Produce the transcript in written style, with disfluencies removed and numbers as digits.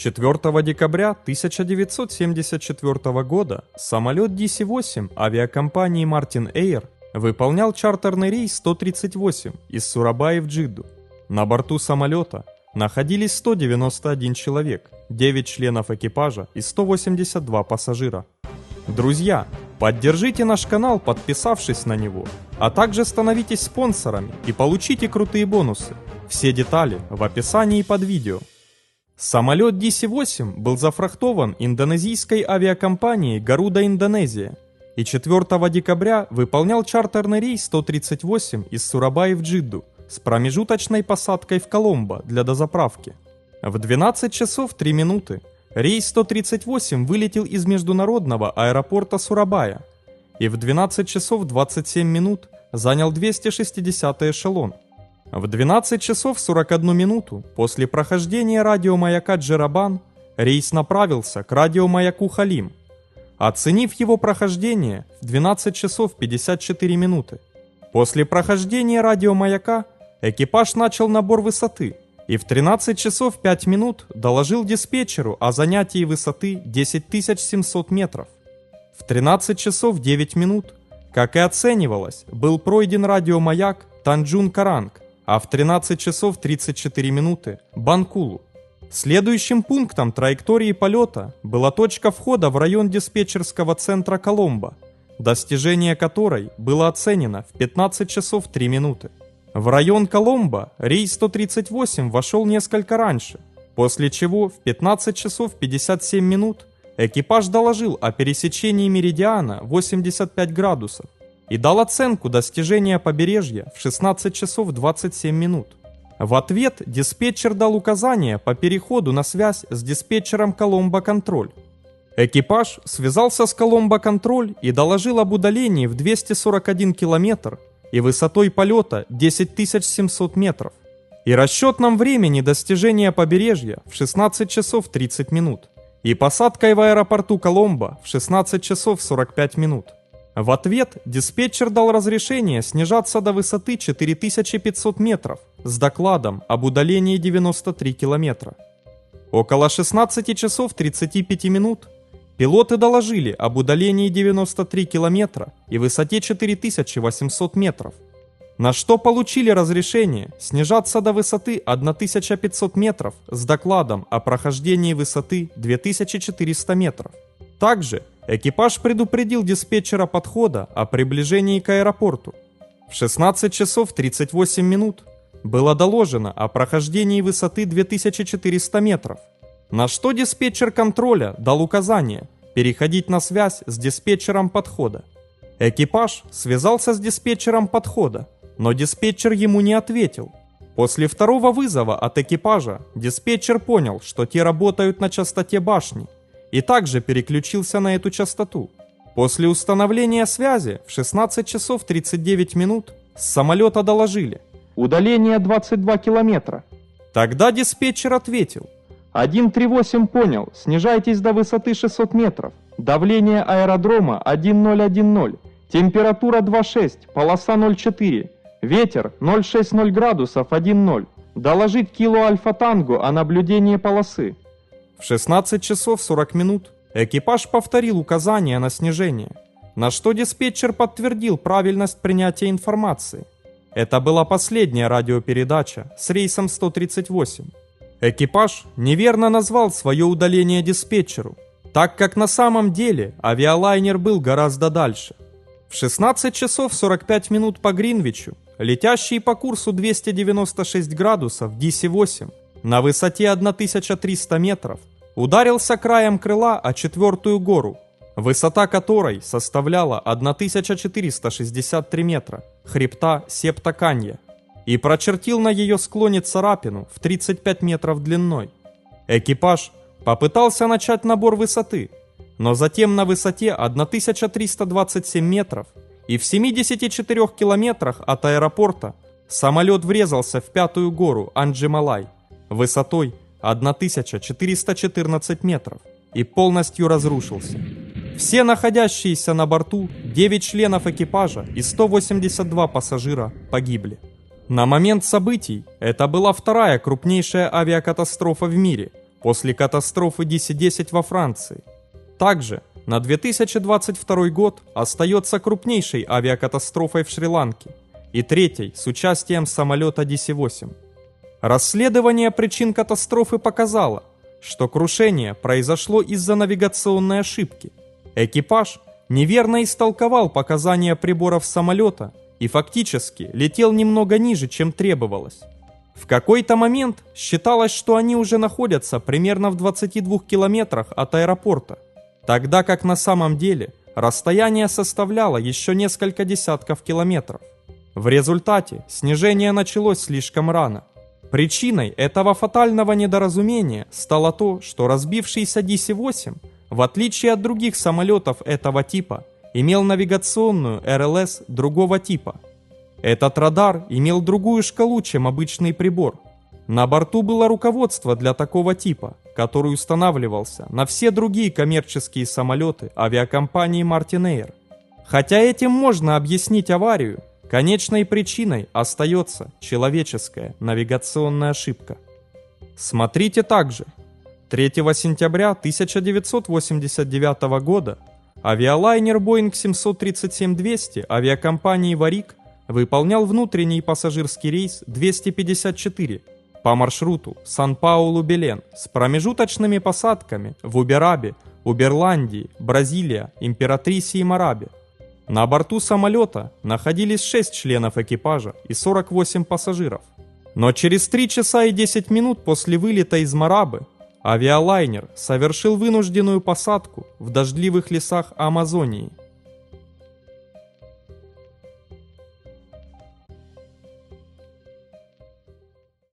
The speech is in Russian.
4 декабря 1974 года самолет DC-8 авиакомпании Martin Air выполнял чартерный рейс 138 из Сурабаи в Джидду. На борту самолета находились 191 человек, 9 членов экипажа и 182 пассажира. Друзья, поддержите наш канал, подписавшись на него, а также становитесь спонсорами и получите крутые бонусы. Все детали в описании под видео. Самолет DC-8 был зафрахтован индонезийской авиакомпанией Garuda Индонезия и 4 декабря выполнял чартерный рейс 138 из Сурабаи в Джидду с промежуточной посадкой в Коломбо для дозаправки. В 12 часов 3 минуты рейс 138 вылетел из международного аэропорта Сурабая и в 12 часов 27 минут занял 260-й эшелон. В 12 часов 41 минуту после прохождения радиомаяка Джерабан рейс направился к радиомаяку Халим, оценив его прохождение в 12 часов 54 минуты. После прохождения радиомаяка экипаж начал набор высоты и в 13 часов 5 минут доложил диспетчеру о занятии высоты 10 700 метров. В 13 часов 9 минут, как и оценивалось, был пройден радиомаяк Танджун-Каранг, а в 13 часов 34 минуты – Банкулу. Следующим пунктом траектории полета была точка входа в район диспетчерского центра Коломбо, достижение которой было оценено в 15 часов 3 минуты. В район Коломбо рейс 138 вошел несколько раньше, после чего в 15 часов 57 минут экипаж доложил о пересечении меридиана 85 градусов и дал оценку достижения побережья в 16 часов 27 минут. В ответ диспетчер дал указания по переходу на связь с диспетчером Коломбо Контроль. Экипаж связался с Коломбо Контроль и доложил об удалении в 241 километр и высотой полета 10 700 метров и расчетном времени достижения побережья в 16 часов 30 минут и посадкой в аэропорту Коломбо в 16 часов 45 минут. В ответ диспетчер дал разрешение снижаться до высоты 4500 метров с докладом об удалении 93 километра. Около 16 часов 35 минут пилоты доложили об удалении 93 километра и высоте 4800 метров, на что получили разрешение снижаться до высоты 1500 метров с докладом о прохождении высоты 2400 метров. Также экипаж предупредил диспетчера подхода о приближении к аэропорту. В 16 часов 38 минут было доложено о прохождении высоты 2400 метров, на что диспетчер контроля дал указание переходить на связь с диспетчером подхода. Экипаж связался с диспетчером подхода, но диспетчер ему не ответил. После второго вызова от экипажа диспетчер понял, что те работают на частоте башни, и также переключился на эту частоту. После установления связи в 16 часов 39 минут с самолета доложили: удаление 22 километра. Тогда диспетчер ответил: 138 понял, снижайтесь до высоты 600 метров. Давление аэродрома 1010, температура 2,6, полоса 0,4, ветер 0,60 градусов 1,0. Доложить кило Альфа-Танго о наблюдении полосы. В 16 часов 40 минут экипаж повторил указания на снижение, на что диспетчер подтвердил правильность принятия информации. Это была последняя радиопередача с рейсом 138. Экипаж неверно назвал свое удаление диспетчеру, так как на самом деле авиалайнер был гораздо дальше. В 16 часов 45 минут по Гринвичу летящий по курсу 296 градусов DC-8 на высоте 1300 метров ударился краем крыла о 4-ю гору, высота которой составляла 1463 метра, хребта Септа-Канья, и прочертил на ее склоне царапину в 35 метров длиной. Экипаж попытался начать набор высоты, но затем на высоте 1327 метров и в 74 километрах от аэропорта самолет врезался в 5-ю гору Анджималай высотой 1414 метров и полностью разрушился. Все находящиеся на борту 9 членов экипажа и 182 пассажира погибли. На момент событий это была вторая крупнейшая авиакатастрофа в мире после катастрофы DC-10 во Франции. Также на 2022 год остается крупнейшей авиакатастрофой в Шри-Ланке и третьей с участием самолета DC-8. Расследование причин катастрофы показало, что крушение произошло из-за навигационной ошибки. Экипаж неверно истолковал показания приборов самолета и фактически летел немного ниже, чем требовалось. В какой-то момент считалось, что они уже находятся примерно в 22 километрах от аэропорта, тогда как на самом деле расстояние составляло еще несколько десятков километров. В результате снижение началось слишком рано. Причиной этого фатального недоразумения стало то, что разбившийся DC-8, в отличие от других самолетов этого типа, имел навигационную РЛС другого типа. Этот радар имел другую шкалу, чем обычный прибор. На борту было руководство для такого типа, который устанавливался на все другие коммерческие самолеты авиакомпании Martin Air. Хотя этим можно объяснить аварию, конечной причиной остается человеческая навигационная ошибка. Смотрите также. 3 сентября 1989 года авиалайнер Boeing 737-200 авиакомпании Varig выполнял внутренний пассажирский рейс 254 по маршруту Сан-Паулу-Белен с промежуточными посадками в Уберабе, Уберландии, Бразилия, Императрисе и Марабе. На борту самолета находились 6 членов экипажа и 48 пассажиров. Но через 3 часа и 10 минут после вылета из Марабы авиалайнер совершил вынужденную посадку в дождливых лесах Амазонии.